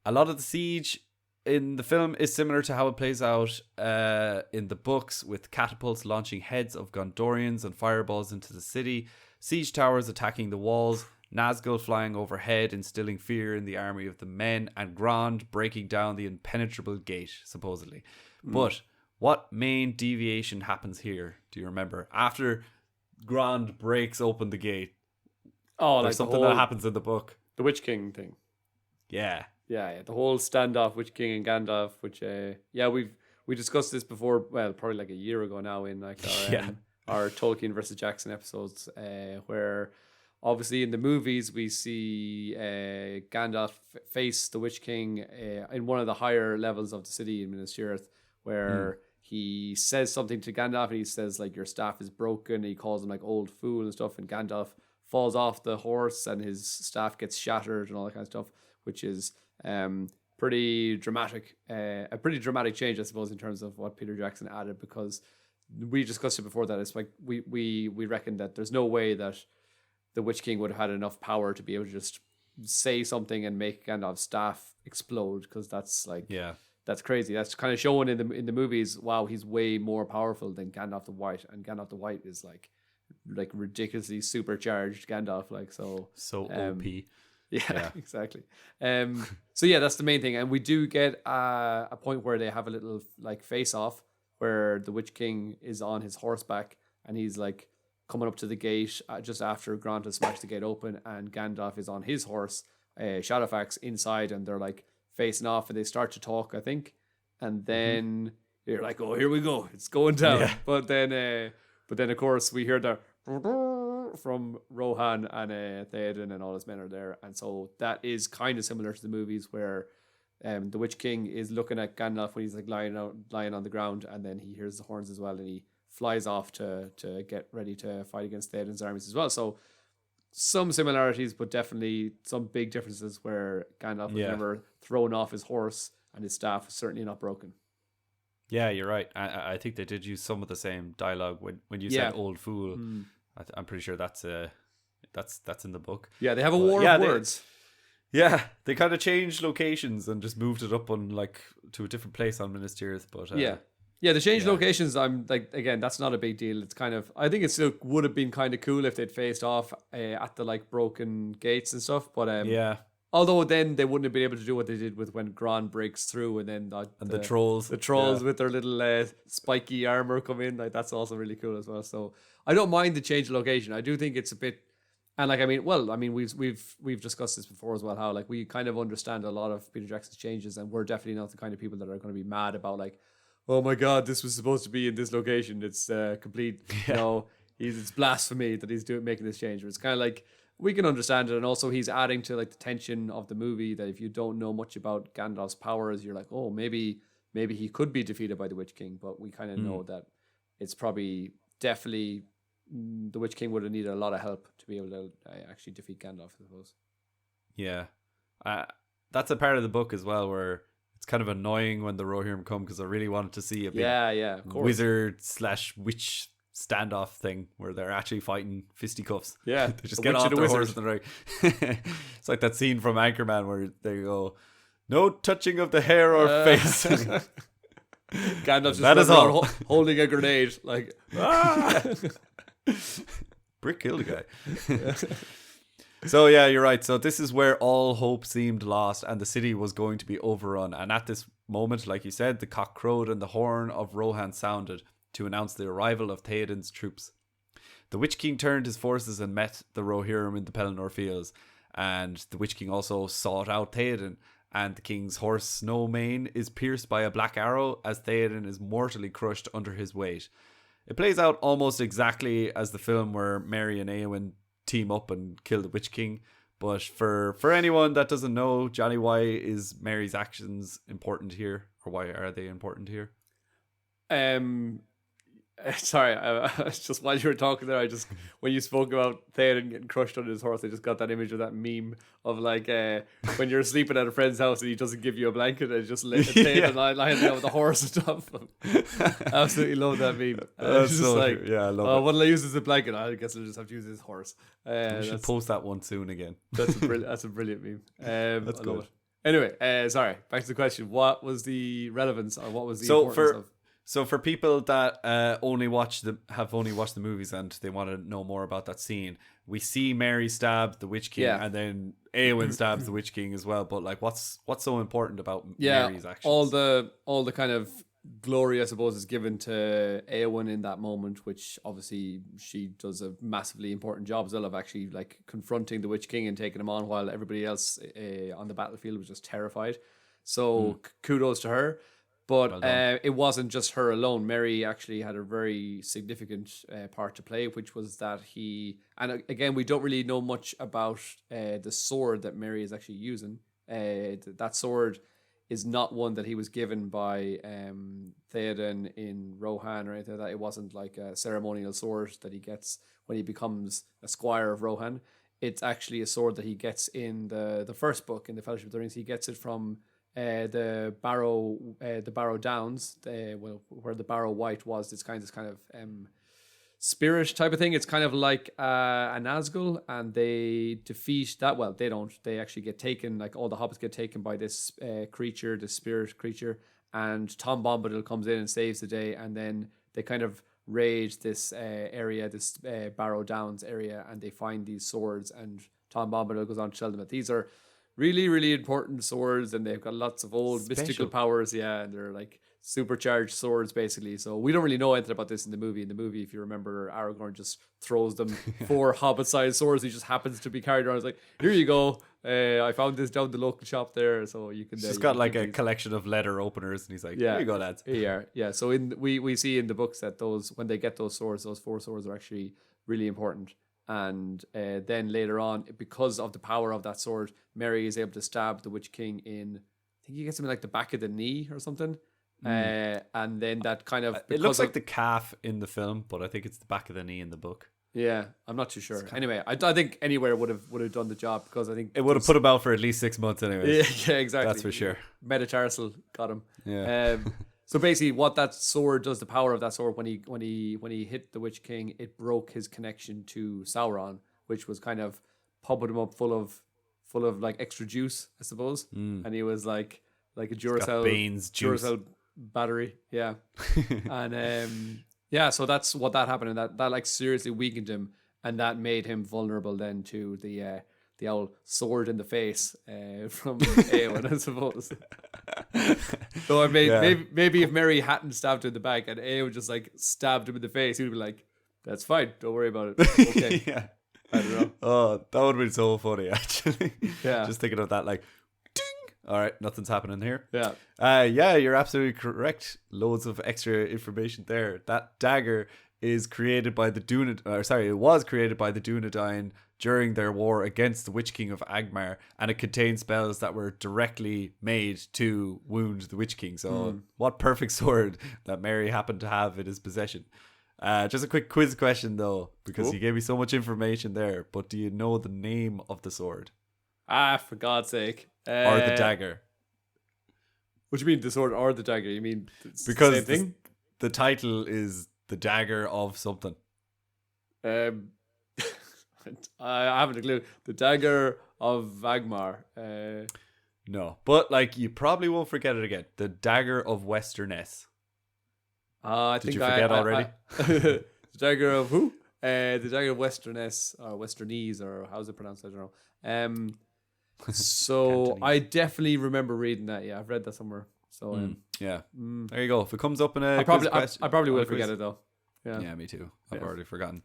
A lot of the siege in the film is similar to how it plays out in the books, with catapults launching heads of Gondorians and fireballs into the city, siege towers attacking the walls, Nazgul flying overhead, instilling fear in the army of the men, and Grand breaking down the impenetrable gate, supposedly. But what main deviation happens here? Do you remember? After Grand breaks open the gate, there's something that happens in the book. The Witch King thing. Yeah. Yeah, the whole standoff, Witch King and Gandalf, which we discussed this before, well, probably like a year ago now in like our Tolkien versus Jackson episodes, where obviously in the movies we see Gandalf face the Witch King in one of the higher levels of the city in Minas Tirith, where he says something to Gandalf and he says like, your staff is broken, and he calls him like old fool and stuff, and Gandalf falls off the horse and his staff gets shattered and all that kind of stuff, which is pretty dramatic, a pretty dramatic change, I suppose, in terms of what Peter Jackson added, because we discussed it before that it's like we reckon that there's no way that the Witch King would have had enough power to be able to just say something and make Gandalf's staff explode, because that's like that's crazy. That's kind of shown in the movies. Wow, he's way more powerful than Gandalf the White, and Gandalf the White is like ridiculously supercharged Gandalf, like so OP. Yeah, exactly. So yeah, that's the main thing, and we do get a point where they have a little like face off, where the Witch King is on his horseback and he's like coming up to the gate just after Grant has smashed the gate open, and Gandalf is on his horse, Shadowfax inside, and they're like facing off, and they start to talk, I think, and then you're like, oh, here we go, it's going down. But then of course we hear the from Rohan, and Theoden and all his men are there, and so that is kind of similar to the movies, where the Witch King is looking at Gandalf when he's like lying on the ground, and then he hears the horns as well, and he flies off to get ready to fight against Theoden's armies as well. So some similarities, but definitely some big differences, where Gandalf was never thrown off his horse and his staff was certainly not broken. Yeah, you're right. I think they did use some of the same dialogue when you said old fool. I'm pretty sure that's in the book. Yeah, they have a war of words. They kind of changed locations and just moved it up on like to a different place on Minas Tirith. But the changed locations, I'm like, again, that's not a big deal. It's kind of, I think it still would have been kind of cool if they'd faced off at the like broken gates and stuff. But although then they wouldn't have been able to do what they did with when Gran breaks through, and then the trolls with their little spiky armor come in. Like, that's also really cool as well. So I don't mind the change of location. I do think it's a bit, and like, we've discussed this before as well, how like we kind of understand a lot of Peter Jackson's changes, and we're definitely not the kind of people that are going to be mad about like, oh my God, this was supposed to be in this location. It's complete, it's blasphemy that he's making this change. But it's kind of like, we can understand it, and also he's adding to like the tension of the movie, that if you don't know much about Gandalf's powers, you're like, oh, maybe he could be defeated by the Witch King, but we kind of know that it's probably definitely the Witch King would have needed a lot of help to be able to actually defeat Gandalf, I suppose. Yeah, that's a part of the book as well, where it's kind of annoying when the Rohirrim come, because I really wanted to see a big of course, wizard/witch standoff thing where they're actually fighting fisticuffs. Yeah, they just get off their horse and they're like, it's like that scene from Anchorman where they go, no touching of the hair or face. Gandalf's just holding a grenade, like, Brick killed a guy. So yeah, you're right. So this is where all hope seemed lost, and the city was going to be overrun. And at this moment, like you said, the cock crowed and the horn of Rohan sounded to announce the arrival of Theoden's troops. The Witch King turned his forces and met the Rohirrim in the Pelennor Fields, and the Witch King also sought out Theoden, and the king's horse Snowmane is pierced by a black arrow as Theoden is mortally crushed under his weight. It plays out almost exactly as the film where Merry and Éowyn team up and kill the Witch King, but for anyone that doesn't know, Johnny, why is Merry's actions important here, or why are they important here? Sorry, just while you were talking there, when you spoke about Theoden getting crushed under his horse, I just got that image of that meme of like when you're sleeping at a friend's house and he doesn't give you a blanket and just Theoden lying there with a horse on top of him. Absolutely love that meme. That's so like, true. Yeah, I love it. What'll I use as a blanket? I guess I'll just have to use his horse. We should post that one soon again. That's a brilliant meme. That's good. Anyway, sorry. Back to the question. What was the relevance, or what was the So importance of? So for people that have only watched the movies and they want to know more about that scene, we see Mary stab the Witch King, Yeah. and then Éowyn stabs the Witch King as well. But like, what's so important about Yeah, Mary's actions? all the kind of glory, I suppose, is given to Éowyn in that moment, which obviously she does a massively important job as well of actually like confronting the Witch King and taking him on, while everybody else on the battlefield was just terrified. So kudos to her. But it wasn't just her alone. Mary actually had a very significant part to play, which was that again, we don't really know much about the sword that Mary is actually using. That sword is not one that he was given by Theoden in Rohan or anything like that. It wasn't like a ceremonial sword that he gets when he becomes a squire of Rohan. It's actually a sword that he gets in the first book, in the Fellowship of the Rings. He gets it from the Barrow Downs, where the Barrow White was. This kind of spirit type of thing. It's kind of like a Nazgul, and they defeat that. Well, they don't. They actually get taken. Like all the hobbits get taken by this creature, this spirit creature, and Tom Bombadil comes in and saves the day. And then they kind of raid this area, this Barrow Downs area, and they find these swords. And Tom Bombadil goes on to tell them that these are really, really important swords, and they've got lots of old mystical powers. Yeah, and they're like supercharged swords, basically. So we don't really know anything about this in the movie. In the movie, if you remember, Aragorn just throws them 4 hobbit-sized swords. He just happens to be carried around. It's like, here you go. I found this down the local shop there, so you can. He's just got like a collection of letter openers, and he's like, "Here you go, lads." Yeah. So we see in the books that when they get those swords, those 4 swords are actually really important. And then later on, because of the power of that sword, Mary is able to stab the Witch King in, I think he gets him in like the back of the knee or something. And then that kind of... It looks like the calf in the film, but I think it's the back of the knee in the book. Yeah, I'm not too sure. Anyway, I think anywhere would have done the job, because I think... It would have put him out for at least 6 months anyway. Yeah, exactly. That's for sure. Metatarsal got him. Yeah. So basically, what that sword does, the power of that sword, when he hit the Witch King, it broke his connection to Sauron, which was kind of pumping him up full of like extra juice, I suppose. And he was like a Duracell battery, yeah. And so that's what that happened, and that like seriously weakened him, and that made him vulnerable then to the old sword in the face from Éowyn, I suppose. So maybe if Mary hadn't stabbed him in the back and Éowyn just like stabbed him in the face, he would be like, "That's fine, don't worry about it." Okay. Yeah. I don't know. Oh, that would have been so funny, actually. Yeah. Just thinking of that, like, ding. All right, nothing's happening here. Yeah. Yeah, you're absolutely correct. Loads of extra information there. That dagger is created by the it was created by the Dunedain during their war against the Witch King of Angmar, and it contains spells that were directly made to wound the Witch King. So what perfect sword that Mary happened to have in his possession. Just a quick quiz question though, because you gave me so much information there, but do you know the name of the sword? For God's sake. Or the dagger? What do you mean, the sword or the dagger? You mean because the same thing? The title is the dagger of something. I haven't a clue. The dagger of Vagmar. No, but like you probably won't forget it again. The dagger of Westerness. Did you forget already? The dagger of who? The dagger of Westerness or Westernese, or how's it pronounced? I don't know. So I definitely remember reading that. Yeah, I've read that somewhere. So there you go. If it comes up in a I probably will forget it though. Yeah, me too. I've already forgotten.